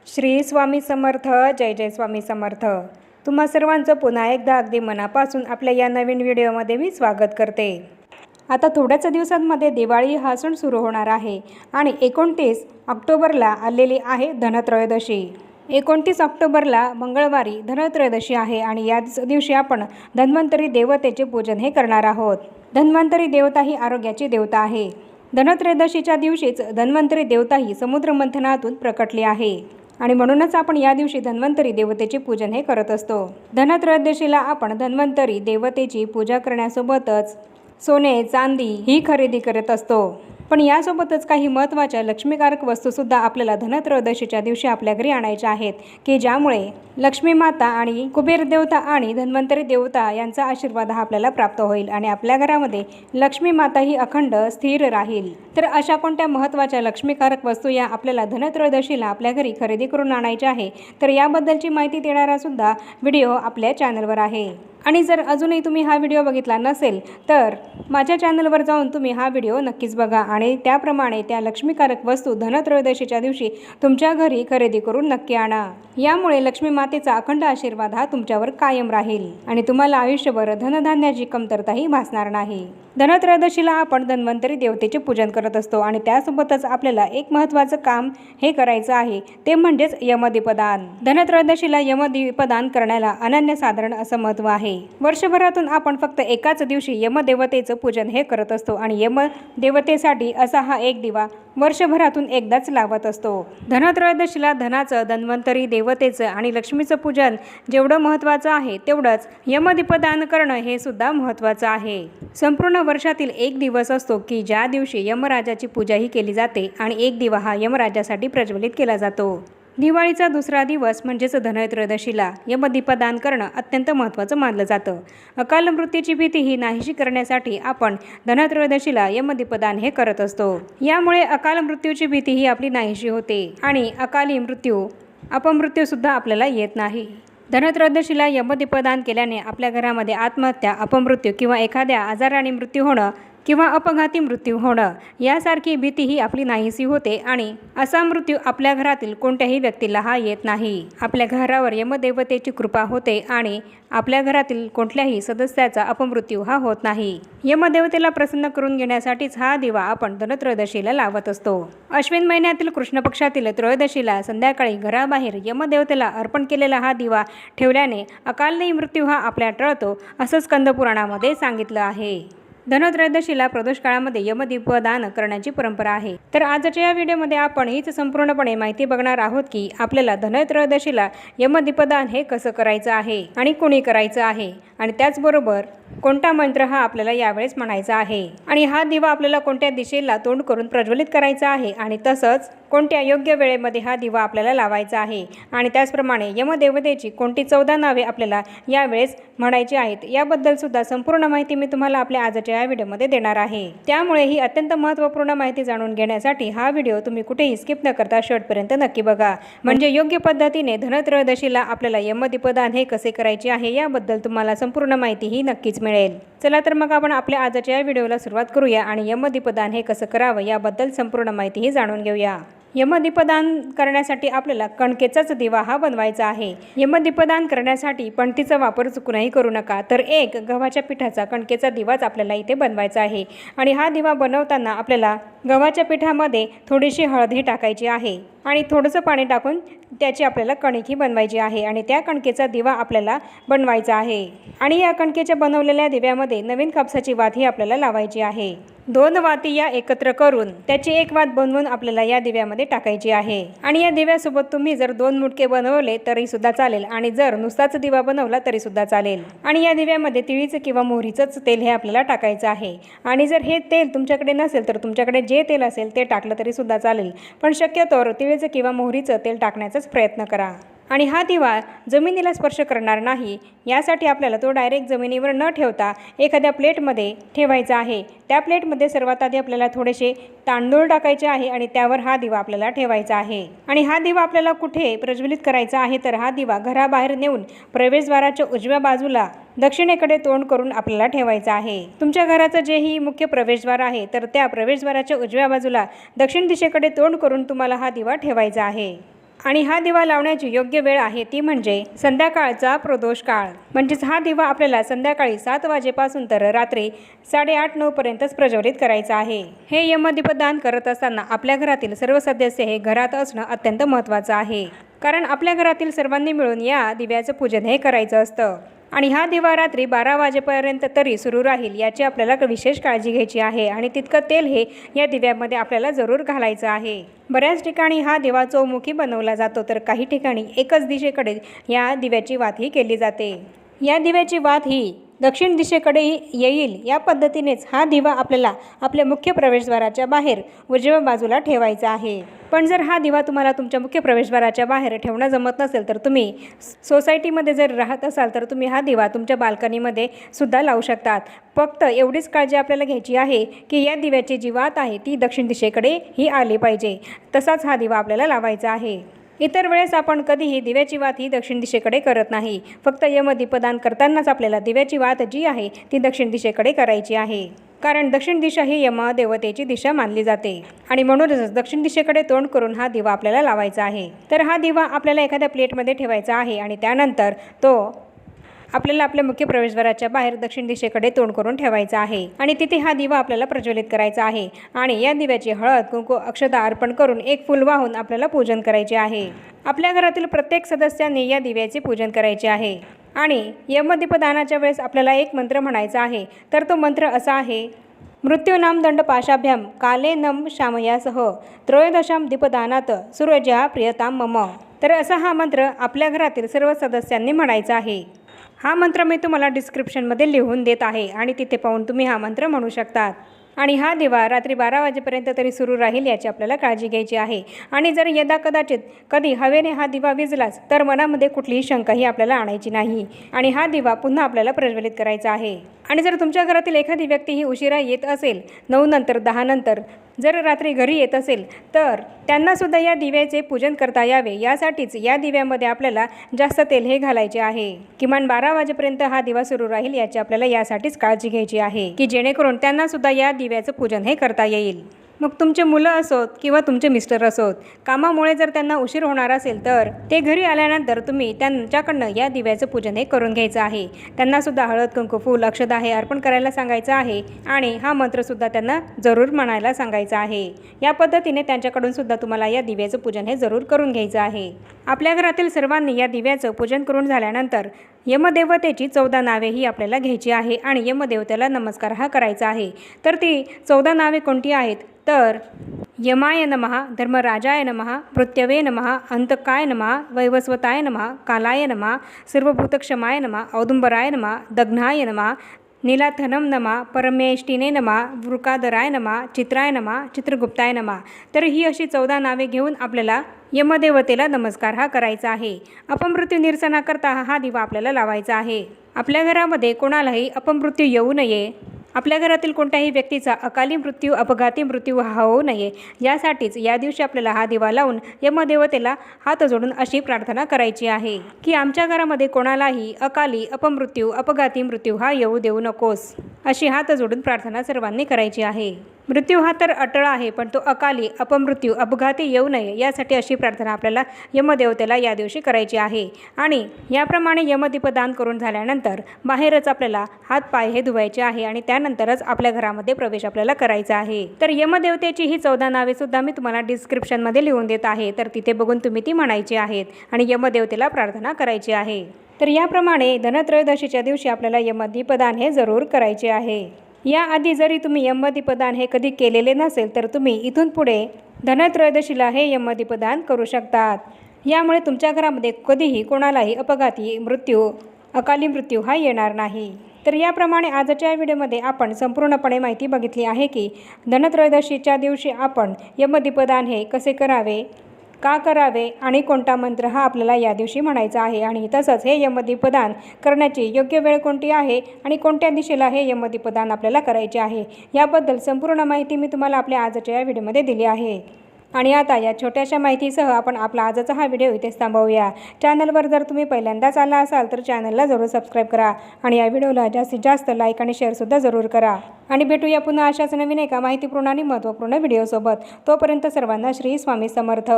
श्री स्वामी समर्थ. जय जय स्वामी समर्थ. तुम्हा सर्वांचं पुन्हा एकदा अगदी मनापासून आपल्या या नवीन व्हिडिओमध्ये मी स्वागत करते. आता थोड्याच दिवसांमध्ये दिवाळी हा सण सुरू होणार आहे आणि 29 ऑक्टोबरला आलेली आहे धनत्रयोदशी. 29 ऑक्टोबरला मंगळवारी धनत्रयोदशी आहे आणि याच दिवशी आपण धन्वंतरी देवतेचे पूजन हे करणार आहोत. धन्वंतरी देवता ही आरोग्याची देवता आहे. धनत्रयोदशीच्या दिवशीच धन्वंतरी देवता ही समुद्र मंथनातून प्रकटली आहे आणि म्हणूनच आपण या दिवशी धन्वंतरी देवतेचे पूजन हे करत असतो. धनत्रयोदशीला आपण धन्वंतरी देवतेची पूजा करण्यासोबतच सोने चांदी ही खरेदी करत असतो. पण यासोबतच काही महत्त्वाच्या लक्ष्मीकारक वस्तूसुद्धा आपल्याला धनत्रयोदशीच्या दिवशी आपल्या घरी आणायच्या आहेत की ज्यामुळे लक्ष्मी माता आणि कुबेर देवता आणि धन्वंतरी देवता यांचा आशीर्वाद हा आपल्याला प्राप्त होईल आणि आपल्या घरामध्ये लक्ष्मी माता ही अखंड स्थिर राहील. तर अशा कोणत्या महत्त्वाच्या लक्ष्मीकारक वस्तू या आपल्याला धनत्रयोदशीला आपल्या घरी खरेदी करून आणायच्या आहे तर याबद्दलची माहिती देणारा सुद्धा व्हिडिओ आपल्या चॅनलवर आहे. आणि जर अजूनही तुम्ही हा व्हिडिओ बघितला नसेल तर माझ्या चॅनलवर जाऊन तुम्ही हा व्हिडिओ नक्कीच बघा आणि त्याप्रमाणे त्या लक्ष्मीकारक वस्तू धनत्रयोदशीच्या दिवशी तुमच्या घरी खरेदी करून नक्की आणा. यामुळे लक्ष्मी मातेचा अखंड आशीर्वाद हा तुमच्यावर कायम राहील आणि तुम्हाला आयुष्यभर धनधान्याची कमतरताही भासणार नाही. धनत्रयोदशीला आपण धन्वंतरी देवतेचे पूजन करत असतो आणि त्यासोबतच आपल्याला एक महत्त्वाचं काम हे करायचं आहे ते म्हणजेच यमदीपदान. धनत्रयोदशीला यमदीपदान करण्याला अनन्यसाधारण असं महत्त्व आहे. वर्षभरातून आपण फक्त एकाच दिवशी यमदेवतेचं पूजन हे करत असतो आणि यमदेवतेसाठी असा हा एक दिवा वर्षभरातून एकदाच लावत असतो. धनत्रयोदशीला धनाचं, धन्वंतरी देवतेचं आणि लक्ष्मीचं पूजन जेवढं महत्त्वाचं आहे तेवढंच यमदीपदान करणं हे सुद्धा महत्त्वाचं आहे. संपूर्ण वर्षातील एक दिवस असतो की ज्या दिवशी यमराजाची पूजाही केली जाते आणि एक दिवा हा यमराजासाठी प्रज्वलित केला जातो. दिवाळीचा दुसरा दिवस म्हणजेच धनत्रयोदशीला यमदीपदान करणं अत्यंत महत्त्वाचं मानलं जातं. अकाल मृत्यूची भीती ही नाहीशी करण्यासाठी आपण धनत्रयोदशीला यमदीपदान हे करत असतो. यामुळे अकाल मृत्यूची भीती ही आपली नाहीशी होते आणि अकाली मृत्यू अपमृत्यूसुद्धा आपल्याला येत नाही. धनत्रयोदशीला यमदीपदान केल्याने आपल्या घरामध्ये आत्महत्या, अपमृत्यू किंवा एखाद्या आजाराने मृत्यू होणं किंवा अपघाती मृत्यू होणं यासारखी भीतीही आपली नाहीशी होते आणि असा मृत्यू आपल्या घरातील कोणत्याही व्यक्तीला हा येत नाही. आपल्या घरावर यमदेवतेची कृपा होते आणि आपल्या घरातील कोणत्याही सदस्याचा अपमृत्यू हा होत नाही. यमदेवतेला प्रसन्न करून घेण्यासाठीच हा दिवा आपण धनत्रयोदशीला लावत असतो. अश्विन महिन्यातील कृष्ण पक्षातील त्रयोदशीला संध्याकाळी घराबाहेर यमदेवतेला अर्पण केलेला हा दिवा ठेवल्याने अकाली मृत्यू हा आपल्या टळतो असं स्कंदपुराणामध्ये सांगितलं आहे. धनत्रयोदशीला प्रदोष काळामध्ये यमदीपदान करण्याची परंपरा आहे. तर आजच्या या व्हिडिओमध्ये आपण हीच संपूर्णपणे माहिती बघणार आहोत की आपल्याला धनत्रयोदशीला यमदीपदान हे कसं करायचं आहे आणि कोणी करायचं आहे आणि त्याचबरोबर कोणता मंत्र हा आपल्याला यावेळेस म्हणायचा आहे आणि हा दिवा आपल्याला कोणत्या दिशेला तोंड करून प्रज्वलित करायचा आहे आणि तसंच कोणत्या योग्य वेळेमध्ये हा दिवा आपल्याला लावायचा आहे आणि त्याचप्रमाणे यमदेवतेची कोणती 14 नावे आपल्याला यावेळेस म्हणायची आहेत याबद्दल सुद्धा संपूर्ण माहिती मी तुम्हाला आपल्या आजच्या या व्हिडिओमध्ये देणार आहे. त्यामुळे ही अत्यंत महत्त्वपूर्ण माहिती जाणून घेण्यासाठी हा व्हिडिओ तुम्ही कुठेही स्किप न करता शेवटपर्यंत नक्की बघा. म्हणजे योग्य पद्धतीने धनत्रयोदशीला आपल्याला यमदीपदान हे कसे करायचे आहे याबद्दल तुम्हाला संपूर्ण माहिती ही नक्कीच मिळेल. चला तर मग आपण आपल्या आजच्या या व्हिडिओला सुरुवात करूया आणि यमदीपदान हे कसं करावं याबद्दल संपूर्ण माहिती ही जाणून घेऊया. यमदीपदान करण्यासाठी आपल्याला कणकेचाच दिवा हा बनवायचा आहे. यमदीपदान करण्यासाठी पणतीचा वापर चुकूनही करू नका. तर एक गव्हाच्या पिठाचा कणकेचा दिवाच आपल्याला इथे बनवायचा आहे आणि हा दिवा बनवताना आपल्याला गव्हाच्या पिठामध्ये थोडीशी हळदही टाकायची आहे आणि थोडंसं पाणी टाकून त्याची आपल्याला कणिकही बनवायची आहे आणि त्या कणकेचा दिवा आपल्याला बनवायचा आहे. आणि या कणकेच्या बनवलेल्या दिव्यामध्ये नवीन कापसाची वात ही आपल्याला लावायची आहे. 2 वाती या एकत्र करून त्याची एक वात बनवून आपल्याला या दिव्यामध्ये टाकायची आहे आणि या दिव्यासोबत तुम्ही जर 2 मुटके बनवले तरी सुद्धा चालेल आणि जर नुसताच दिवा बनवला तरी सुद्धा चालेल. आणि या दिव्यामध्ये तिळीचं किंवा मोहरीचंच तेल हे आपल्याला टाकायचं आहे आणि जर हे तेल तुमच्याकडे नसेल तर तुमच्याकडे जे तेल असेल ते टाकलं तरी सुद्धा चालेल. पण शक्यतोवर तिळीचं किंवा मोहरीचं तेल टाकण्याचाच प्रयत्न करा. आणि हा दिवा जमिनीला स्पर्श करणार नाही यासाठी आपल्याला तो डायरेक्ट जमिनीवर न ठेवता एखाद्या प्लेटमध्ये ठेवायचा आहे. त्या प्लेटमध्ये सर्वात आधी आपल्याला थोडेसे तांदूळ टाकायचे आहे आणि त्यावर हा दिवा आपल्याला ठेवायचा आहे. आणि हा दिवा आपल्याला कुठे प्रज्वलित करायचा आहे तर हा दिवा घराबाहेर नेऊन प्रवेशद्वाराच्या उजव्या बाजूला दक्षिणेकडे तोंड करून आपल्याला ठेवायचा आहे. तुमच्या घराचं जेही मुख्य प्रवेशद्वार आहे तर त्या प्रवेशद्वाराच्या उजव्या बाजूला दक्षिण दिशेकडे तोंड करून तुम्हाला हा दिवा ठेवायचा आहे. आणि हा दिवा लावण्याची योग्य वेळ आहे ती म्हणजे संध्याकाळचा प्रदोष काळ। म्हणजेच हा दिवा आपल्याला संध्याकाळी 7 वाजेपासून तर रात्री 8:30-9 पर्यंतच प्रज्वलित करायचा आहे। हे यमदीपदान करत असताना आपल्या घरातील सर्व सदस्य हे घरात असणं अत्यंत महत्त्वाचं आहे, कारण आपल्या घरातील सर्वांनी मिळून या दिव्याचं पूजन हे करायचं असतं। आणि हा दिवा रात्री 12 वाजेपर्यंत तरी सुरू राहील याची आपल्याला विशेष काळजी घ्यायची आहे। आणि तितकं तेल हे या दिव्यामध्ये आपल्याला जरूर घालायचं आहे। बऱ्याच ठिकाणी हा दिवा चौमुखी बनवला जातो, तर काही ठिकाणी एकच दिशेकडे या दिव्याची वात ही केली जाते। या दिव्याची वात ही दक्षिण दिशेकडे येईल या पद्धतीनेच हा दिवा आपल्याला आपल्या मुख्य प्रवेशद्वाराच्या बाहेर उजव्या बाजूला ठेवायचा आहे। पण जर हा दिवा तुम्हाला तुमच्या मुख्य प्रवेशद्वाराच्या बाहेर ठेवणं जमत नसेल तर तुम्ही सोसायटीमध्ये जर राहत असाल तर तुम्ही हा दिवा तुमच्या बाल्कनीमध्ये सुद्धा लावू शकतात। फक्त एवढीच काळजी आपल्याला घ्यायची आहे की या दिव्याची जी वात आहे ती दक्षिण दिशेकडे ही आली पाहिजे, तसाच हा दिवा आपल्याला लावायचा आहे। इतर वेळेस आपण कधीही दिव्याची वात ही दक्षिण दिशेकडे करत नाही, फक्त यमदीपदान करतानाच आपल्याला दिव्याची वात जी आहे ती दक्षिण दिशेकडे करायची आहे, कारण दक्षिण दिशा ही यमदेवतेची दिशा मानली जाते आणि म्हणूनच दक्षिण दिशेकडे तोंड करून हा दिवा आपल्याला लावायचा आहे। तर हा दिवा आपल्याला एखाद्या प्लेटमध्ये ठेवायचा आहे आणि त्यानंतर तो आपल्याला आपल्या मुख्य प्रवेशद्वाराच्या बाहेर दक्षिण दिशेकडे तोंड करून ठेवायचा आहे आणि तिथे हा दिवा आपल्याला प्रज्वलित करायचा आहे। आणि या दिव्याची हळद, कुंकू, अक्षता अर्पण करून एक फूल वाहून आपल्याला पूजन करायचे आहे। आपल्या घरातील प्रत्येक सदस्यांनी या दिव्याचे पूजन करायचे आहे। आणि यमदीपदानाच्या वेळेस आपल्याला एक मंत्र म्हणायचा आहे, तर तो मंत्र असा आहे, मृत्यूनाम दंड पाशाभ्याम काले नम शामयासह त्रयोदशाम दीपदानात सूर्यजा प्रियताम मम। तर असा हा मंत्र आपल्या घरातील सर्व सदस्यांनी म्हणायचा आहे। हा मंत्र मी तुम्हाला डिस्क्रिप्शनमध्ये लिहून देत आहे आणि तिथे पाहून तुम्ही हा मंत्र म्हणू शकतात। आणि हा दिवा रात्री 12 वाजेपर्यंत तरी सुरू राहील याची आपल्याला काळजी घ्यायची आहे। आणि जर यदा कदाचित कधी हवेने हा दिवा विझलाच तर मनामध्ये कुठलीही शंकाही आपल्याला आणायची नाही आणि हा दिवा पुन्हा आपल्याला प्रज्वलित करायचा आहे। आणि जर तुमच्या घरातील एखादी व्यक्ती ही उशिरा येत असेल, 9 नंतर 10 नंतर जर रात्री घरी येत असेल तर त्यांनासुद्धा या दिव्याचे पूजन करता यावे यासाठीच या दिव्यामध्ये आपल्याला जास्त तेल हे घालायचे आहे। किमान 12 वाजेपर्यंत हा दिवा सुरू राहील याची आपल्याला यासाठीच काळजी घ्यायची आहे की जेणेकरून त्यांनासुद्धा या दिव्याचं पूजन हे करता येईल। मग तुमचे मुलं असोत किंवा तुमचे मिस्टर असोत, कामामुळे जर त्यांना उशीर होणार असेल तर ते घरी आल्यानंतर तुम्ही त्यांच्याकडनं या दिव्याचं पूजन हे करून घ्यायचं आहे। त्यांनासुद्धा हळद, कुंकू, फूल, अक्षता हे अर्पण करायला सांगायचं आहे आणि हा मंत्रसुद्धा त्यांना जरूर म्हणायला सांगायचा आहे। या पद्धतीने त्यांच्याकडून सुद्धा तुम्हाला या दिव्याचं पूजन हे जरूर करून घ्यायचं आहे। आपल्या घरातील सर्वांनी या दिव्याचं पूजन करून झाल्यानंतर यमदेवतेची 14 नावे ही आपल्याला घ्यायची आहे आणि यमदेवतेला नमस्कार हा करायचा आहे। तर ती 14 नावे कोणती आहेत, तर यमाय नमः, धर्मराजाय नमः, मृत्यवे नमः, अंतकाय नमः, वैवस्वताय नमः, कालाय नमः, सर्वभूतक्षमाय नमः, औदुंबराय नमः, दग्नाय नमः, नीलाथनम नमः, परमेष्टिने नमः, वृकादराय नमः, चित्राय नमः, चित्रगुप्ताय नमः। तर ही अशी 14 नावे घेऊन आपल्याला यमदेवतेला नमस्कार हा करायचा आहे। अपमृत्यू निरसनाकरता हा दिवा आपल्याला लावायचा आहे। आपल्या घरामध्ये कोणालाही अपमृत्यू येऊ नये, आपल्या घरातील कोणत्याही व्यक्तीचा अकाली मृत्यू, अपघाती मृत्यू हा होऊ नये यासाठीच या दिवशी आपल्याला हा दिवा लावून यमदेवतेला हात जोडून अशी प्रार्थना करायची आहे की आमच्या घरामध्ये कोणालाही अकाली, अपमृत्यू, अपघाती मृत्यू हा येऊ देऊ नकोस, अशी हात जोडून प्रार्थना सर्वांनी करायची आहे। मृत्यू हा तर अटळ आहे, पण तो अकाली, अपमृत्यू, अपघाती येऊ नये यासाठी अशी प्रार्थना आपल्याला यमदेवतेला या दिवशी करायची आहे। आणि याप्रमाणे यमदीपदान करून झाल्यानंतर बाहेरच आपल्याला हात पाय हे धुवायचे आहे आणि त्यानंतरच आपल्या घरामध्ये प्रवेश आपल्याला करायचा आहे। तर यमदेवतेची ही 14 नावे सुद्धा मी तुम्हाला डिस्क्रिप्शनमध्ये लिहून देत आहे, तर तिथे बघून तुम्ही ती म्हणायची आहेत आणि यमदेवतेला प्रार्थना करायची आहे। तर याप्रमाणे धनत्रयोदशीच्या दिवशी आपल्याला यमदीपदान हे जरूर करायचे आहे। याआधी जरी तुम्ही यमदीपदान हे कधी केलेले नसेल तर तुम्ही इथून पुढे धनत्रयोदशीला हे यमदीपदान करू शकतात। यामुळे तुमच्या घरामध्ये कधीही कोणालाही अपघाती मृत्यू, अकाली मृत्यू हा येणार नाही। तर याप्रमाणे आजच्या व्हिडिओमध्ये आपण संपूर्णपणे माहिती बघितली आहे की धनत्रयोदशीच्या दिवशी आपण यमदीपदान हे कसे करावे, का करावे आणि कोणता मंत्र हा आपल्याला या दिवशी म्हणायचा आहे आणि तसंच हे यमदीपदान करण्याची योग्य वेळ कोणती आहे आणि कोणत्या दिशेला हे यमदीपदान आपल्याला करायचे आहे याबद्दल संपूर्ण माहिती मी तुम्हाला आपल्या आजच्या या व्हिडिओमध्ये दिली आहे। आणि आता या छोट्याशा माहितीसह आपण आपला आजचा हा व्हिडिओ इथेच थांबवूया। चॅनलवर जर तुम्ही पहिल्यांदाच आला असाल तर चॅनलला जरूर सबस्क्राईब करा आणि या व्हिडिओला जास्तीत जास्त लाईक आणि शेअरसुद्धा जरूर करा। आणि भेटूया पुन्हा अशाच नवीन एका माहितीपूर्ण आणि महत्त्वपूर्ण व्हिडिओसोबत। तोपर्यंत सर्वांना श्री स्वामी समर्थ।